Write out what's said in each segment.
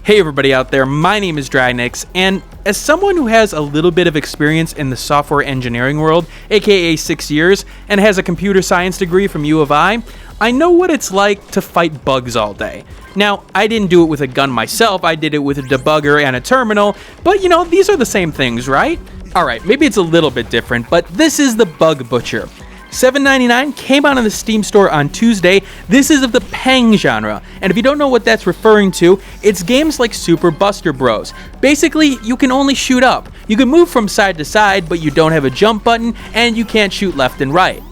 Hey everybody out there, my name is Dragnix, and as someone who has a little bit of experience in the software engineering world, aka 6 years, and has a computer science degree from U of I know what it's like to fight bugs all day. Now, I didn't do it with a gun myself, I did it with a debugger and a terminal, but you know, these are the same things, right? Alright, maybe it's a little bit different, but this is the Bug Butcher. $7.99 came out on the Steam store on Tuesday. This is of the Pang genre, and if you don't know what that's referring to, it's games like Super Buster Bros. Basically, you can only shoot up. You can move from side to side, but you don't have a jump button, and you can't shoot left and right.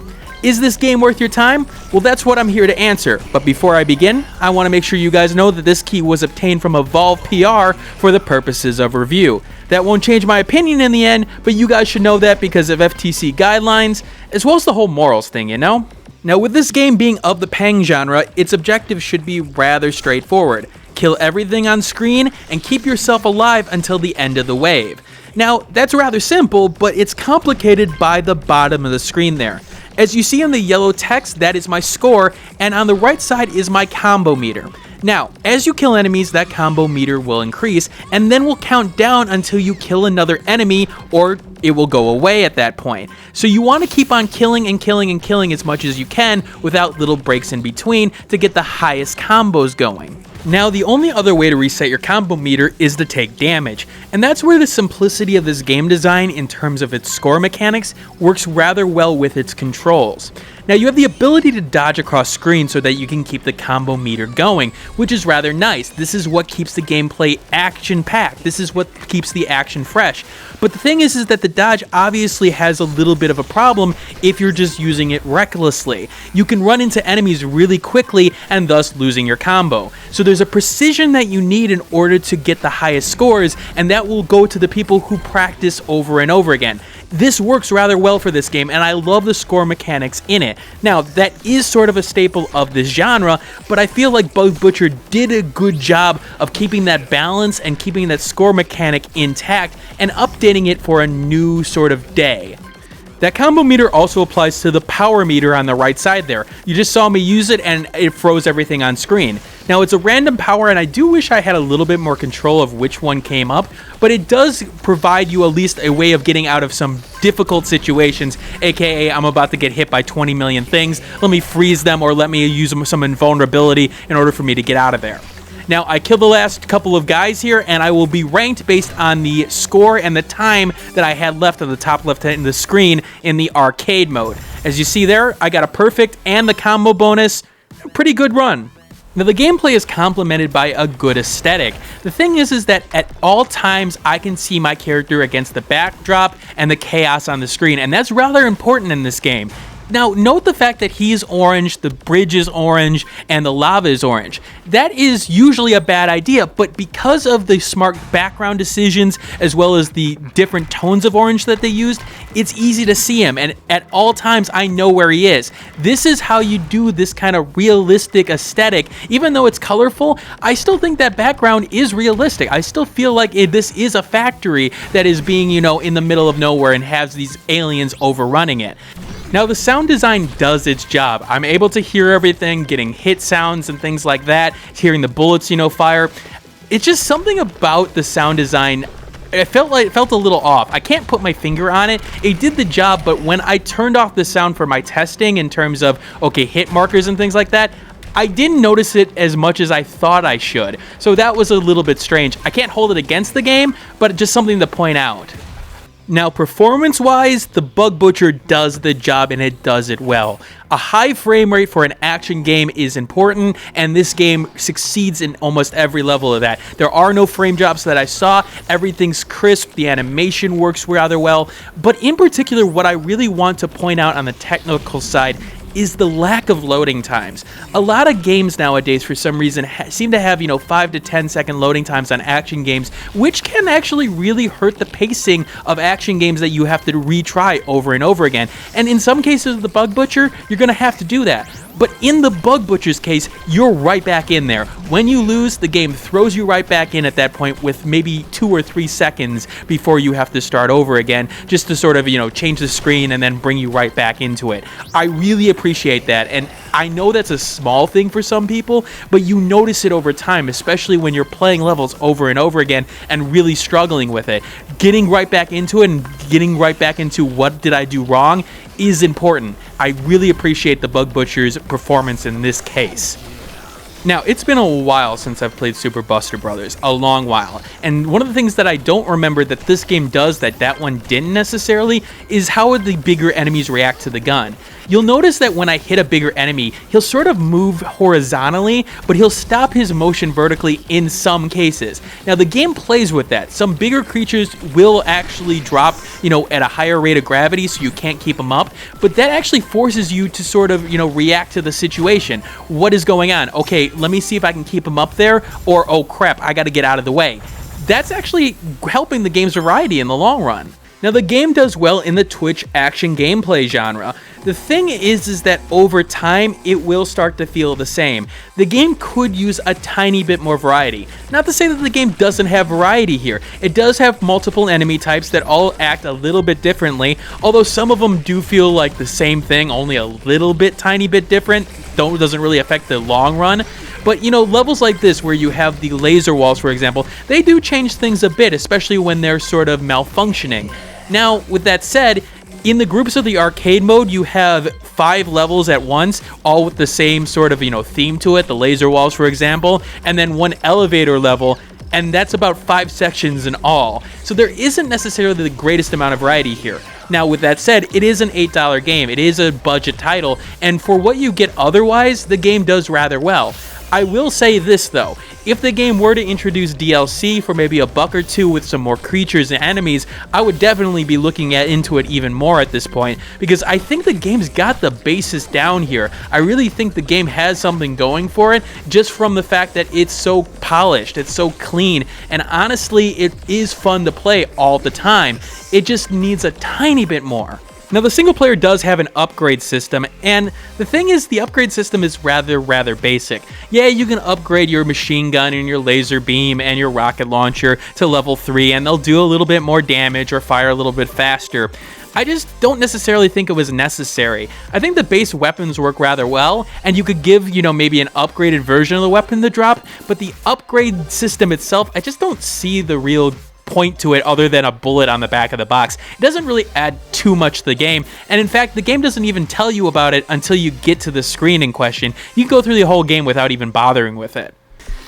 Is this game worth your time? Well, that's what I'm here to answer. But before I begin, I want to make sure you guys know that this key was obtained from Evolve PR for the purposes of review. That won't change my opinion in the end, but you guys should know that because of FTC guidelines, as well as the whole morals thing, you know? Now, with this game being of the Pang genre, its objective should be rather straightforward. Kill everything on screen and keep yourself alive until the end of the wave. Now, that's rather simple, but it's complicated by the bottom of the screen there. As you see in the yellow text, that is my score, and on the right side is my combo meter. Now, as you kill enemies, that combo meter will increase, and then will count down until you kill another enemy, or it will go away at that point. So you want to keep on killing and killing and killing as much as you can without little breaks in between to get the highest combos going. Now, the only other way to reset your combo meter is to take damage, and that's where the simplicity of this game design in terms of its score mechanics works rather well with its controls. Now, you have the ability to dodge across screen so that you can keep the combo meter going, which is rather nice. This is what keeps the gameplay action-packed. This is what keeps the action fresh. But the thing is that the dodge obviously has a little bit of a problem if you're just using it recklessly. You can run into enemies really quickly and thus losing your combo. So there's a precision that you need in order to get the highest scores, and that will go to the people who practice over and over again. This works rather well for this game, and I love the score mechanics in it. Now, that is sort of a staple of this genre, but I feel like Bug Butcher did a good job of keeping that balance and keeping that score mechanic intact and updating it for a new sort of day. That combo meter also applies to the power meter on the right side there. You just saw me use it and it froze everything on screen. Now, it's a random power, and I do wish I had a little bit more control of which one came up, but it does provide you at least a way of getting out of some difficult situations, aka I'm about to get hit by 20 million things, let me freeze them or let me use some invulnerability in order for me to get out of there. Now, I killed the last couple of guys here, and I will be ranked based on the score and the time that I had left on the top left hand of the screen in the arcade mode. As you see there, I got a perfect and the combo bonus. A pretty good run. Now, the gameplay is complemented by a good aesthetic. The thing is that at all times I can see my character against the backdrop and the chaos on the screen, and that's rather important in this game. Now, note the fact that he's orange, the bridge is orange, and the lava is orange. That is usually a bad idea, but because of the smart background decisions, as well as the different tones of orange that they used, it's easy to see him, and at all times, I know where he is. This is how you do this kind of realistic aesthetic. Even though it's colorful, I still think that background is realistic. I still feel like this is a factory that is being, in the middle of nowhere and has these aliens overrunning it. Now, the sound design does its job. I'm able to hear everything, getting hit sounds and things like that, hearing the bullets, fire. It's just something about the sound design. It felt a little off. I can't put my finger on it. It did the job, but when I turned off the sound for my testing in terms of, hit markers and things like that, I didn't notice it as much as I thought I should. So that was a little bit strange. I can't hold it against the game, but just something to point out. Now, performance-wise, the Bug Butcher does the job, and it does it well. A high frame rate for an action game is important, and this game succeeds in almost every level of that. There are no frame drops that I saw. Everything's crisp. The animation works rather well. But in particular, what I really want to point out on the technical side is the lack of loading times. A lot of games nowadays, for some reason, seem to have, 5 to 10 second loading times on action games, which can actually really hurt the pacing of action games that you have to retry over and over again. And in some cases, the Bug Butcher, you're going to have to do that. But in the Bug Butcher's case, you're right back in there. When you lose, the game throws you right back in at that point with maybe 2 or 3 seconds before you have to start over again, just to sort of, change the screen and then bring you right back into it. I really appreciate that, and I know that's a small thing for some people, but you notice it over time, especially when you're playing levels over and over again and really struggling with it. Getting right back into it and getting right back into what did I do wrong is important. I really appreciate the Bug Butcher's performance in this case. Now, it's been a while since I've played Super Buster Brothers, a long while, and one of the things that I don't remember that this game does that one didn't necessarily is how the bigger enemies react to the gun. You'll notice that when I hit a bigger enemy, he'll sort of move horizontally, but he'll stop his motion vertically in some cases. Now, the game plays with that. Some bigger creatures will actually drop, at a higher rate of gravity, so you can't keep them up, but that actually forces you to sort of, react to the situation. What is going on? Okay, let me see if I can keep them up there, or, oh crap, I gotta get out of the way. That's actually helping the game's variety in the long run. Now, the game does well in the Twitch action gameplay genre. The thing is that over time, it will start to feel the same. The game could use a tiny bit more variety. Not to say that the game doesn't have variety here. It does have multiple enemy types that all act a little bit differently, although some of them do feel like the same thing, only a little bit, tiny bit different. Doesn't really affect the long run. But, levels like this where you have the laser walls, for example, they do change things a bit, especially when they're sort of malfunctioning. Now, with that said, in the groups of the arcade mode, you have 5 levels at once, all with the same sort of, theme to it, the laser walls, for example, and then 1 elevator level, and that's about 5 sections in all. So there isn't necessarily the greatest amount of variety here. Now, with that said, it is an $8 game. It is a budget title, and for what you get otherwise, the game does rather well. I will say this though, if the game were to introduce DLC for maybe $1 or $2 with some more creatures and enemies, I would definitely be looking into it even more at this point, because I think the game's got the basis down here. I really think the game has something going for it, just from the fact that it's so polished, it's so clean, and honestly, it is fun to play all the time. It just needs a tiny bit more. Now, the single player does have an upgrade system, and the thing is, the upgrade system is rather basic. Yeah, you can upgrade your machine gun and your laser beam and your rocket launcher to level 3, and they'll do a little bit more damage or fire a little bit faster. I just don't necessarily think it was necessary. I think the base weapons work rather well, and you could give, maybe an upgraded version of the weapon to drop, but the upgrade system itself, I just don't see the real point to it other than a bullet on the back of the box. It doesn't really add too much to the game, and in fact, the game doesn't even tell you about it until you get to the screen in question. You can go through the whole game without even bothering with it.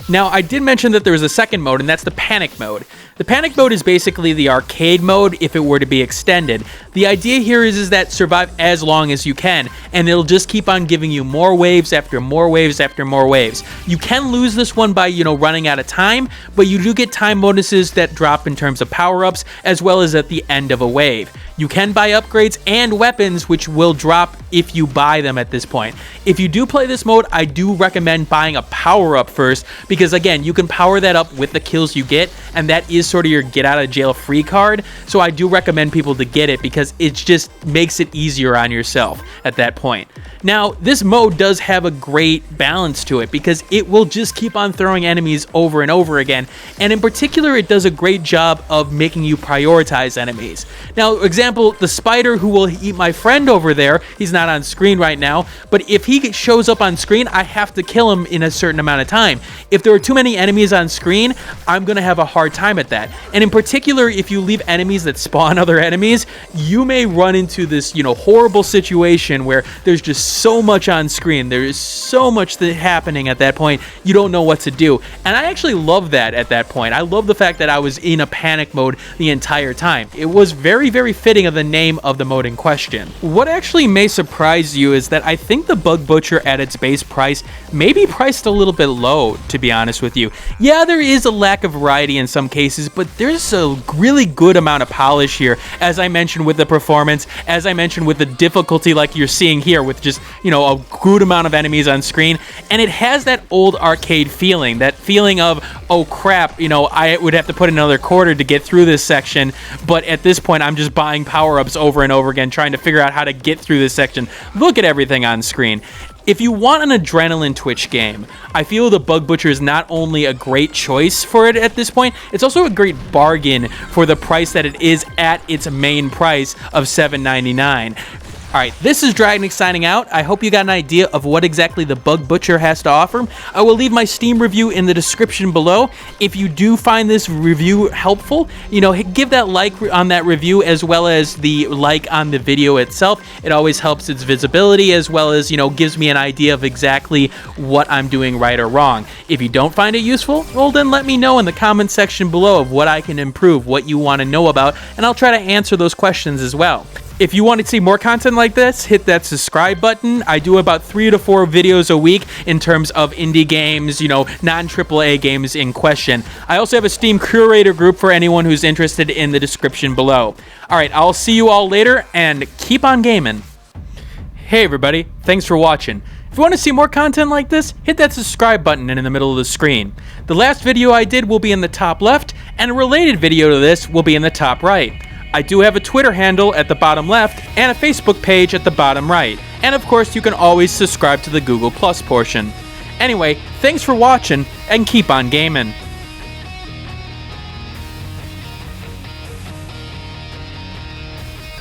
Now, I did mention that there was a second mode, and that's the Panic Mode. The Panic Mode is basically the arcade mode if it were to be extended. The idea here is that survive as long as you can, and it'll just keep on giving you more waves after more waves after more waves. You can lose this one by, running out of time, but you do get time bonuses that drop in terms of power-ups, as well as at the end of a wave. You can buy upgrades and weapons, which will drop if you buy them at this point. If you do play this mode, I do recommend buying a power-up first, because again, you can power that up with the kills you get, and that is sort of your get-out-of-jail-free card, so I do recommend people to get it, because it just makes it easier on yourself at that point. Now, this mode does have a great balance to it, because it will just keep on throwing enemies over and over again, and in particular, it does a great job of making you prioritize enemies. Now, example, the spider who will eat my friend over there, he's not on screen right now, but if he shows up on screen, I have to kill him in a certain amount of time. If there are too many enemies on screen, I'm going to have a hard time at that. And in particular, if you leave enemies that spawn other enemies, you may run into this, horrible situation where there's just so much on screen. There is so much happening at that point, you don't know what to do. And I actually love that at that point. I love the fact that I was in a panic mode the entire time. It was very fitting of the name of the mode in question. What actually may surprise you is that I think the Bug Butcher at its base price may be priced a little bit low, to be honest with you. Yeah, there is a lack of variety in some cases, but there's a really good amount of polish here, as I mentioned with the performance, as I mentioned with the difficulty like you're seeing here with just, a good amount of enemies on screen, and it has that old arcade feeling, that feeling of, oh crap, I would have to put another quarter to get through this section, but at this point I'm just buying power-ups over and over again, trying to figure out how to get through this section. Look at everything on screen. If you want an adrenaline Twitch game, I feel the Bug Butcher is not only a great choice for it at this point, it's also a great bargain for the price that it is at its main price of $7.99. Alright, this is Dragnix signing out. I hope you got an idea of what exactly the Bug Butcher has to offer. I will leave my Steam review in the description below. If you do find this review helpful, give that like on that review as well as the like on the video itself. It always helps its visibility as well as, gives me an idea of exactly what I'm doing right or wrong. If you don't find it useful, well then let me know in the comment section below of what I can improve, what you want to know about, and I'll try to answer those questions as well. If you want to see more content like this, hit that subscribe button. I do about 3 to 4 videos a week in terms of indie games, non-AAA games in question. I also have a Steam curator group for anyone who's interested in the description below. Alright, I'll see you all later, and keep on gaming. Hey everybody, thanks for watching. If you want to see more content like this, hit that subscribe button in the middle of the screen. The last video I did will be in the top left, and a related video to this will be in the top right. I do have a Twitter handle at the bottom left and a Facebook page at the bottom right. And of course, you can always subscribe to the Google Plus portion. Anyway, thanks for watching and keep on gaming.